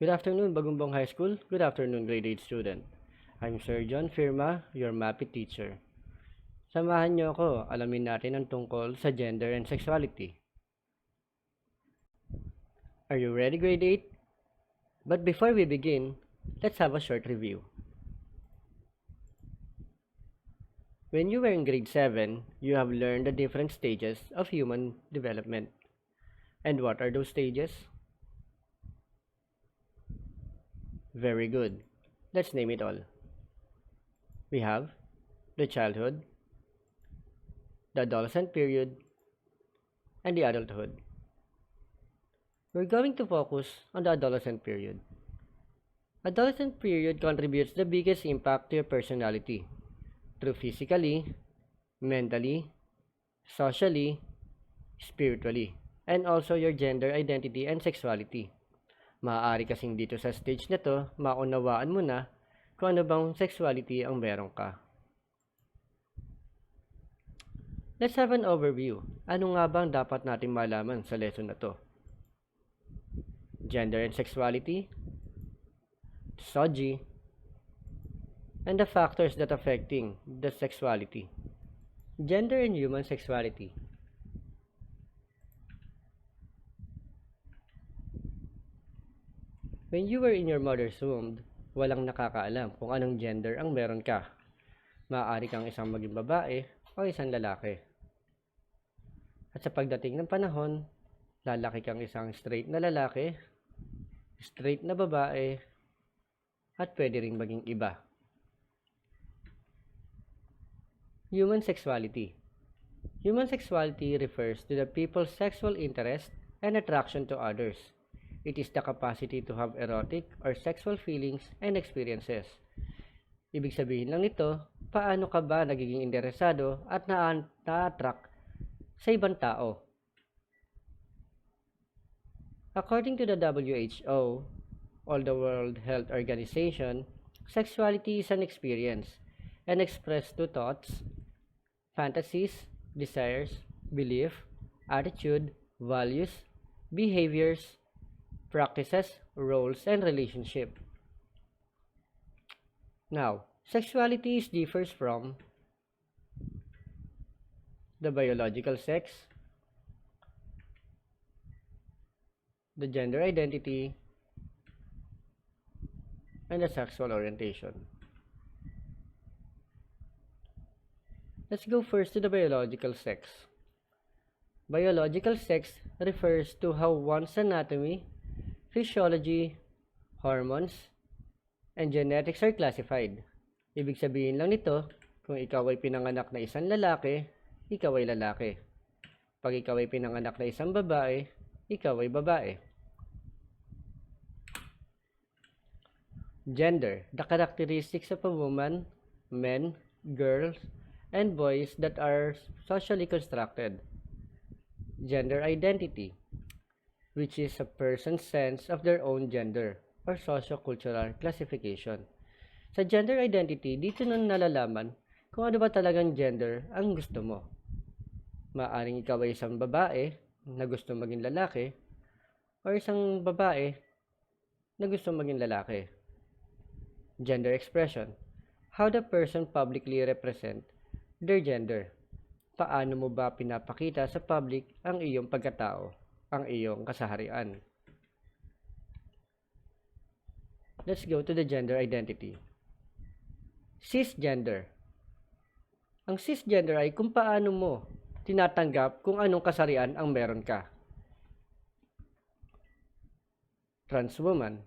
Good afternoon, Bagumbong High School. Good afternoon, grade 8 student. I'm Sir John Firma, your Mapeh teacher. Samahan niyo ako, alamin natin ang tungkol sa gender and sexuality. Are you ready, grade 8? But before we begin, let's have a short review. When you were in grade 7, you have learned the different stages of human development. And what are those stages? Very good. Let's name it all. We have the childhood, the adolescent period, and the adulthood. We're going to focus on the adolescent period. Adolescent period contributes the biggest impact to your personality through physically, mentally, socially, spiritually, and also your gender identity and sexuality. Maaari kasing dito sa stage na to, maunawaan mo na kung ano bang sexuality ang meron ka. Let's have an overview. Ano nga bang dapat natin malaman sa lesson na to? Gender and sexuality, psychology, and the factors that affecting the sexuality. Gender and human sexuality. When you were in your mother's womb, walang nakakaalam kung anong gender ang meron ka. Maaari kang isang maging babae o isang lalaki. At sa pagdating ng panahon, lalaki kang isang straight na lalaki, straight na babae, at pwede ring maging iba. Human sexuality. Human sexuality refers to the people's sexual interest and attraction to others. It is the capacity to have erotic or sexual feelings and experiences. Ibig sabihin lang nito, paano ka ba nagiging interesado at na-attract sa ibang tao? According to the WHO, or the World Health Organization, sexuality is an experience and expressed through thoughts, fantasies, desires, belief, attitude, values, behaviors, practices, roles, and relationship. Now, sexuality differs from the biological sex, the gender identity, and the sexual orientation. Let's go first to the biological sex. Biological sex refers to how one's anatomy, physiology, hormones, and genetics are classified. Ibig sabihin lang nito, kung ikaw ay pinanganak na isang lalaki, ikaw ay lalaki. Pag ikaw ay pinanganak na isang babae, ikaw ay babae. Gender, the characteristics of a woman, men, girls, and boys that are socially constructed. Gender identity, which is a person's sense of their own gender or socio-cultural classification. Sa gender identity, dito na nalalaman kung ano ba talagang gender ang gusto mo. Maaring ikaw ay isang babae na gusto maging lalaki o isang babae na gusto maging lalaki. Gender expression, how the person publicly represent their gender. Paano mo ba pinapakita sa public ang iyong pagkatao, ang iyong kasaharian? Let's go to the gender identity. Cisgender. Ang cisgender ay kung paano mo tinatanggap kung anong kasarian ang meron ka. Transwoman.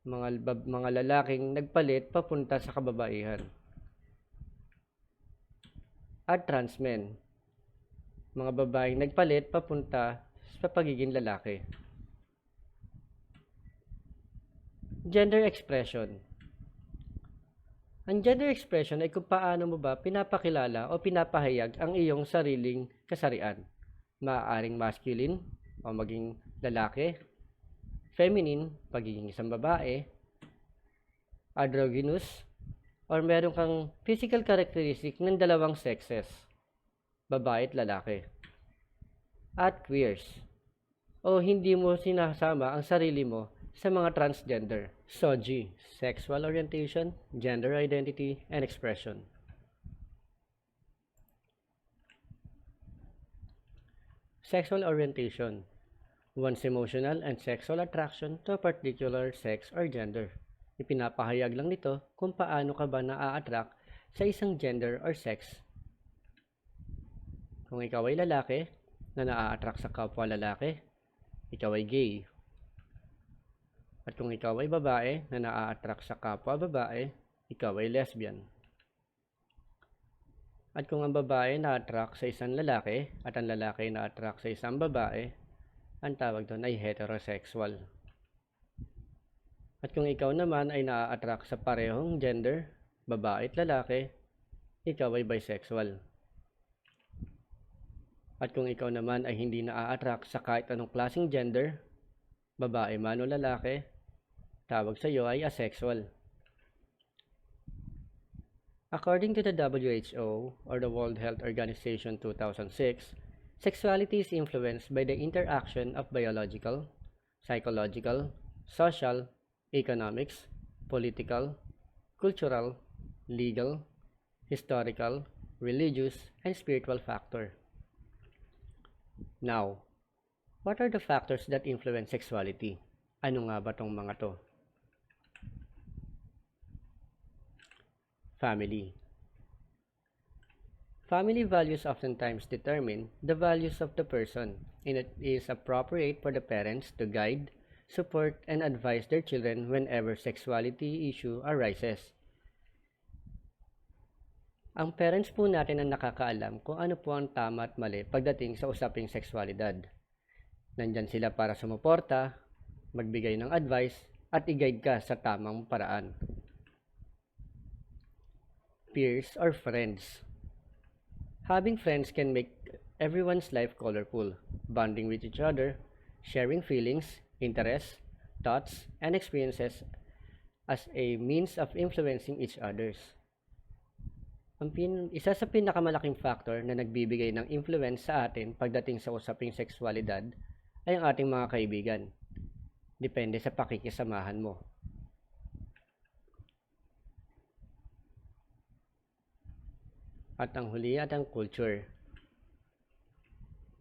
Mga lalaking nagpalit papunta sa kababaihan. At transmen. Mga babaeng nagpalit papunta sa pagiging lalaki. Gender expression. Ang gender expression ay kung paano mo ba pinapakilala o pinapahayag ang iyong sariling kasarian. Maaaring masculine o maging lalaki, feminine, pagiging isang babae, androgynous, or meron kang physical characteristic ng dalawang sexes, babae at lalaki. At queers, o hindi mo sinasama ang sarili mo sa mga transgender. SOGI, Sexual Orientation, Gender Identity, and Expression. Sexual orientation, one's emotional and sexual attraction to a particular sex or gender. Ipinapahayag lang nito kung paano ka ba naa-attract sa isang gender or sex. Kung ikaw ay lalaki na naa-attract sa kapwa lalaki, ikaw ay gay. At kung ikaw ay babae na naa-attract sa kapwa babae, ikaw ay lesbian. At kung ang babae na-attract sa isang lalaki at ang lalaki na-attract sa isang babae, ang tawag doon ay heterosexual. At kung ikaw naman ay na-attract sa parehong gender, babae at lalaki, ikaw ay bisexual. At kung ikaw naman ay hindi na-attract sa kahit anong klaseng gender, babae man o lalaki, tawag sa iyo ay asexual. According to the WHO, or the World Health Organization 2006, sexuality is influenced by the interaction of biological, psychological, social, economics, political, cultural, legal, historical, religious, and spiritual factors. Now, what are the factors that influence sexuality? Ano nga ba tong mga to? Family. Family values oftentimes determine the values of the person, and it is appropriate for the parents to guide, support, and advise their children whenever sexuality issue arises. Ang parents po natin ang nakakaalam kung ano po ang tama at mali pagdating sa usaping sexualidad. Nandyan sila para sumuporta, magbigay ng advice, at i-guide ka sa tamang paraan. Peers or friends. Having friends can make everyone's life colorful, bonding with each other, sharing feelings, interests, thoughts, and experiences as a means of influencing each others. Isa sa pinakamalaking factor na nagbibigay ng influence sa atin pagdating sa usaping sexualidad ay ang ating mga kaibigan. Depende sa pakikisamahan mo. At ang huli at ang culture.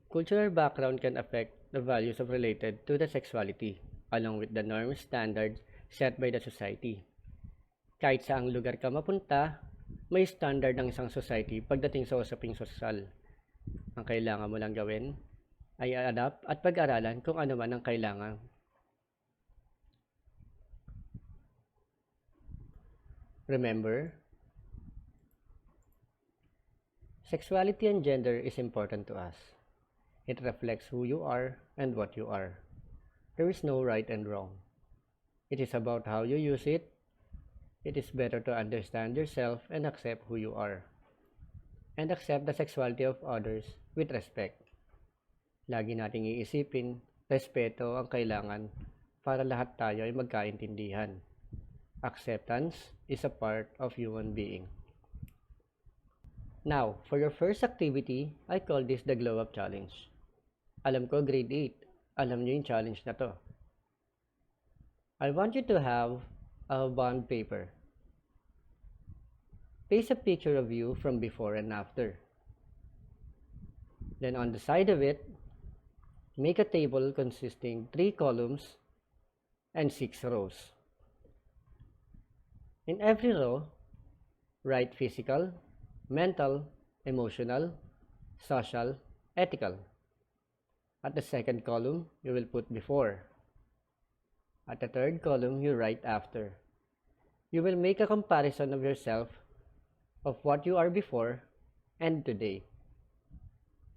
Cultural background can affect the values of related to the sexuality, along with the norms standards set by the society. Kahit saang lugar ka mapunta, may standard ng isang society pagdating sa usaping sosyal. Ang kailangan mo lang gawin ay adapt at pag-aralan kung ano man ang kailangan. Remember, sexuality and gender is important to us. It reflects who you are and what you are. There is no right and wrong. It is about how you use it. It is better to understand yourself and accept who you are. And accept the sexuality of others with respect. Lagi nating iisipin, respeto ang kailangan para lahat tayo ay magkaintindihan. Acceptance is a part of human being. Now, for your first activity, I call this the Glow Up Challenge. Alam ko, grade 8. Alam nyo yung challenge na to. I want you to have a bond paper. Paste a picture of you from before and after. Then on the side of it, make a table consisting 3 columns and 6 rows. In every row, write physical, mental, emotional, social, ethical. At the second column, you will put before. At the third column, you write after. You will make a comparison of yourself of what you are before and today.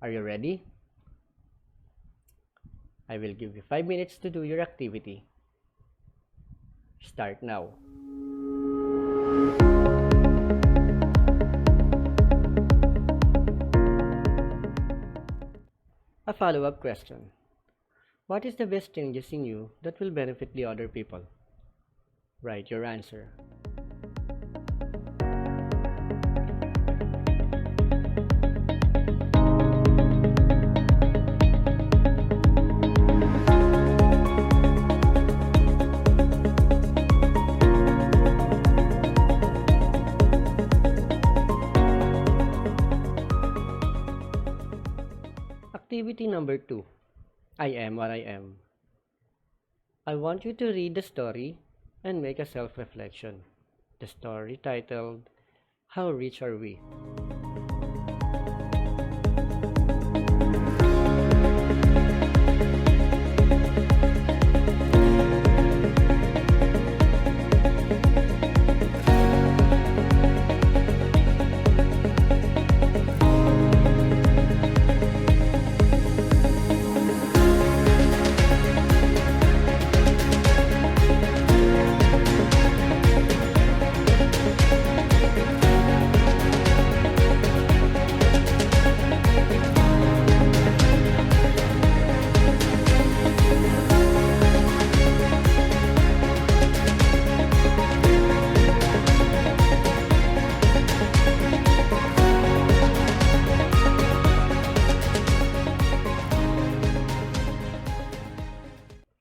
Are you ready? I will give you 5 minutes to do your activity. Start now. A follow-up question. What is the best changes in you that will benefit the other people? Write your answer. Activity number 2. I am what I am. I want you to read the story and make a self-reflection. The story titled, How Rich Are We?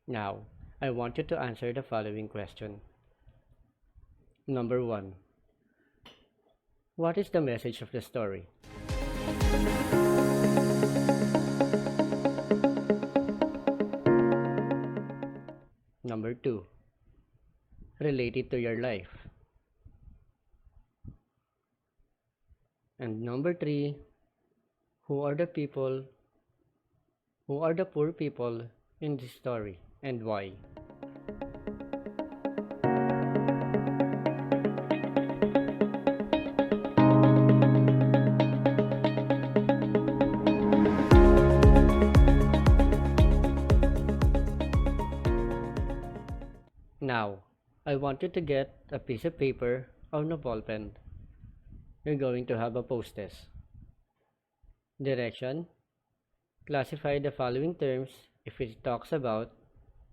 Now, I want you to answer the following question. Number 1. What is the message of the story? Number 2. Relate it to your life. And number 3. Who are the poor people in this story and why? Now, I want you to get a piece of paper or a ball pen. You're going to have a post test. Direction: classify the following terms if it talks about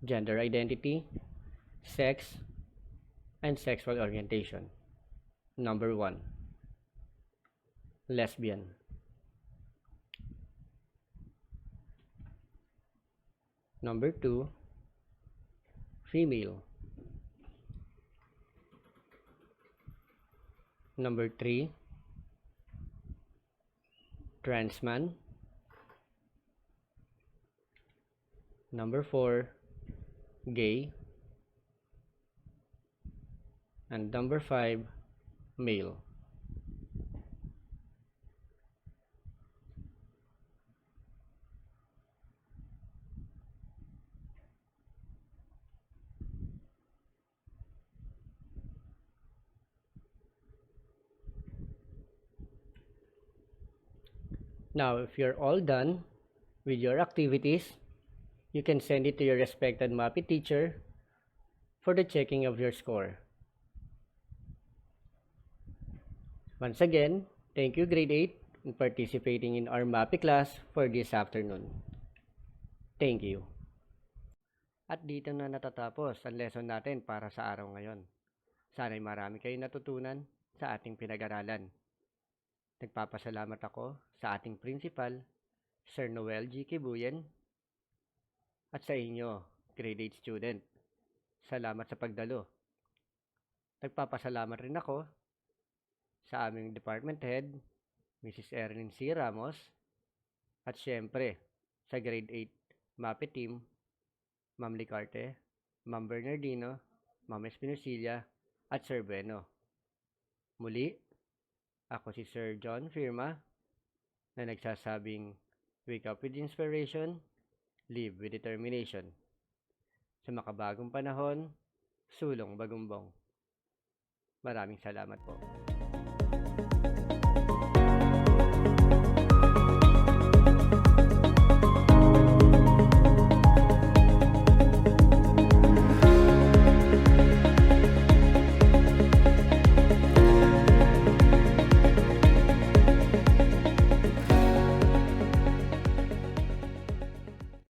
gender identity, sex, and sexual orientation. Number 1. Lesbian. Number 2. Female. Number 3. Trans man. Number 4. Gay. And number 5. Male. Now, if you're all done with your activities, you can send it to your respected Mapeh teacher for the checking of your score. Once again, thank you grade 8 in participating in our Mapeh class for this afternoon. Thank you. At dito na natatapos ang lesson natin para sa araw ngayon. Sana'y marami kayong natutunan sa ating pinag-aralan. Nagpapasalamat ako sa ating principal, Sir Noel G. Kibuyen, at sa inyo, grade 8 student. Salamat sa pagdalo. Nagpapasalamat rin ako sa aming department head, Mrs. Erin C. Ramos, at syempre sa grade 8 Mapeh team, Ma'am Licarte, Ma'am Bernardino, Ma'am Espinosilla, at Sir Bueno. Muli, ako si Sir John Firma na nagsasabing, wake up with inspiration, live with determination. Sa makabagong panahon, sulong bagumbong. Maraming salamat po.